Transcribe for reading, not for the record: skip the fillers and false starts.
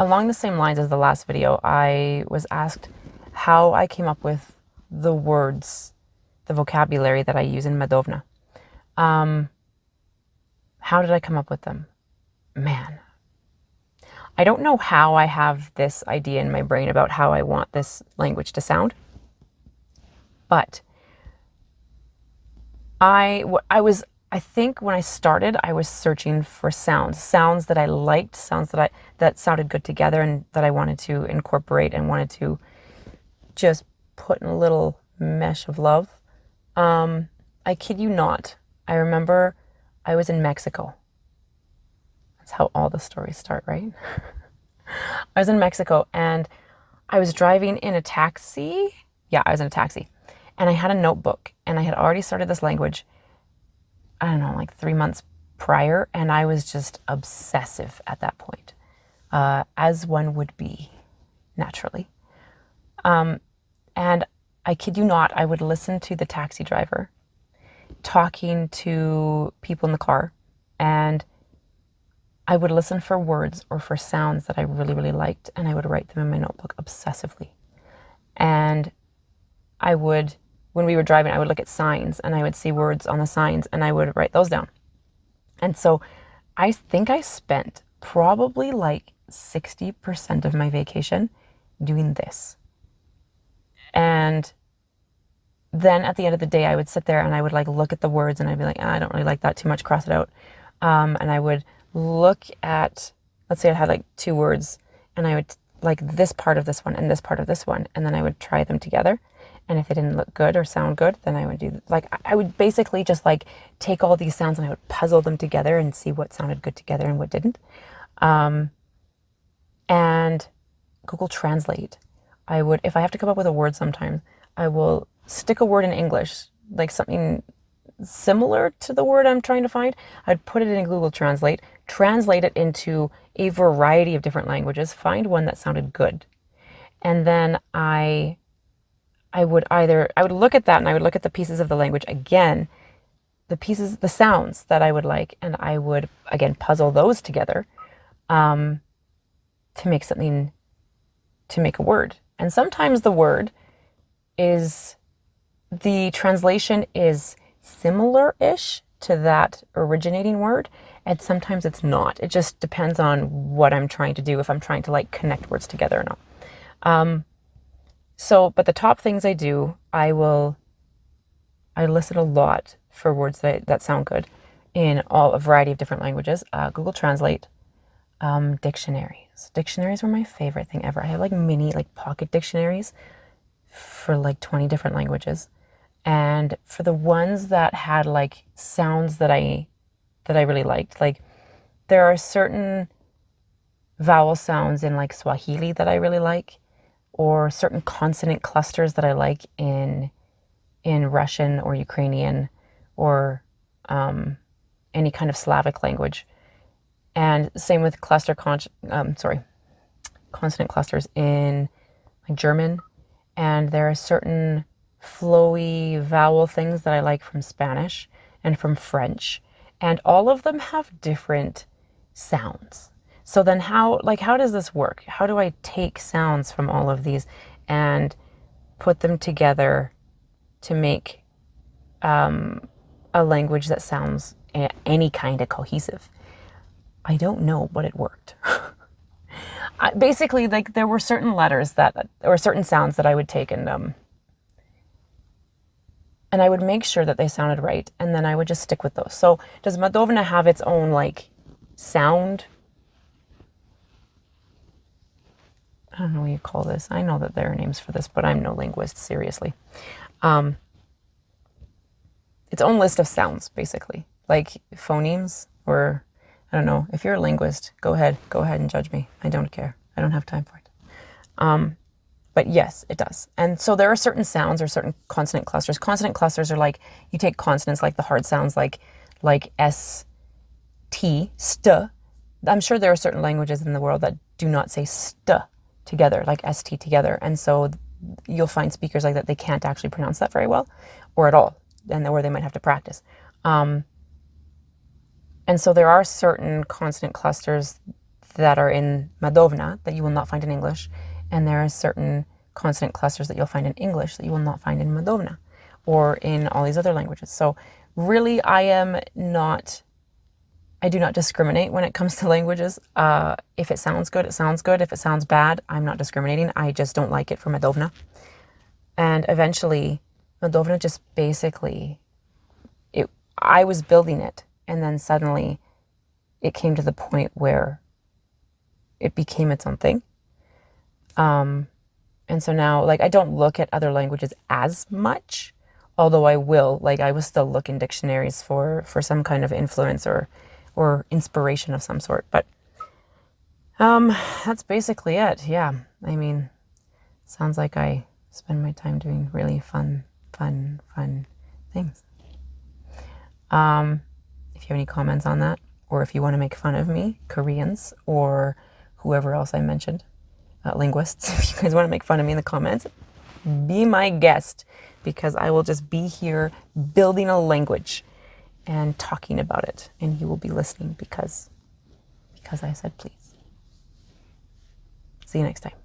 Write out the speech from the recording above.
along the same lines as the last video, I was asked how I came up with the words, the vocabulary that I use in Madovna. How did I come up with them? Man, I don't know how I have this idea in my brain about how I want this language to sound, but I think when I started, I was searching for sounds that I liked, sounds that sounded good together and that I wanted to incorporate and wanted to just put in a little mesh of love. I kid you not. I remember I was in Mexico. That's how all the stories start, right? I was in Mexico and I was driving in a taxi. Yeah, I was in a taxi. And I had a notebook and I had already started this language, I don't know, like 3 months prior. And I was just obsessive at that point, as one would be naturally. And I kid you not, I would listen to the taxi driver talking to people in the car, and I would listen for words or for sounds that I really, really liked, and I would write them in my notebook obsessively. And I would, when we were driving, I would look at signs and I would see words on the signs and I would write those down. And so I think I spent probably like 60% of my vacation doing this. And then at the end of the day, I would sit there and I would like look at the words and I'd be like, I don't really like that too much, cross it out. And I would look at, let's say I had like 2 words and I would like this part of this one and this part of this one. And then I would try them together. And if they didn't look good or sound good, then I would do, like, I would basically just like take all these sounds and I would puzzle them together and see what sounded good together and what didn't. And Google Translate. I would, if I have to come up with a word sometimes, I will stick a word in English, like something similar to the word I'm trying to find. I'd put it in Google Translate, translate it into a variety of different languages, find one that sounded good. And then I would look at that and I would look at the pieces of the language again, the sounds that I would like, and I would again puzzle those together to make something, to make a word. And sometimes the translation is similar-ish to that originating word, and sometimes it's not. It just depends on what I'm trying to do, if I'm trying to like connect words together or not. But the top things I do, I listen a lot for words that sound good in a variety of different languages. Google Translate, dictionaries. Dictionaries were my favorite thing ever. I had like mini, like pocket dictionaries for like 20 different languages. And for the ones that had like sounds that I really liked, like there are certain vowel sounds in like Swahili that I really like, or certain consonant clusters that I like in Russian or Ukrainian or any kind of Slavic language. And same with consonant clusters in like German. And there are certain flowy vowel things that I like from Spanish and from French. And all of them have different sounds. So then how does this work? How do I take sounds from all of these and put them together to make a language that sounds any kind of cohesive? I don't know, but it worked. Basically, like there were certain letters or certain sounds that I would take and I would make sure that they sounded right, and then I would just stick with those. So does Madovna have its own like sound? I don't know what you call this. I know that there are names for this, but I'm no linguist, seriously. Its own list of sounds, basically, like phonemes, or I don't know. If you're a linguist, go ahead and judge me. I don't care. I don't have time for it. But yes, it does. And so there are certain sounds or certain consonant clusters. Consonant clusters are like, you take consonants like the hard sounds like S, T, st. I'm sure there are certain languages in the world that do not say st together, like ST together. And so you'll find speakers like that, they can't actually pronounce that very well or at all, or they might have to practice. And so there are certain consonant clusters that are in Madovna that you will not find in English, and there are certain consonant clusters that you'll find in English that you will not find in Madovna or in all these other languages. So really, I do not discriminate when it comes to languages. If it sounds good, it sounds good. If it sounds bad, I'm not discriminating. I just don't like it for Madovna. And eventually, Madovna just basically, I was building it, and then suddenly it came to the point where it became its own thing. And so now, like, I don't look at other languages as much, although I will. Like, I will still look in dictionaries for some kind of influence or inspiration of some sort. But that's basically it. Yeah. I mean, sounds like I spend my time doing really fun things. If you have any comments on that, or if you want to make fun of me, Koreans, or whoever else I mentioned, linguists, if you guys want to make fun of me in the comments, be my guest, because I will just be here building a language and talking about it, and you will be listening because I said please. See you next time.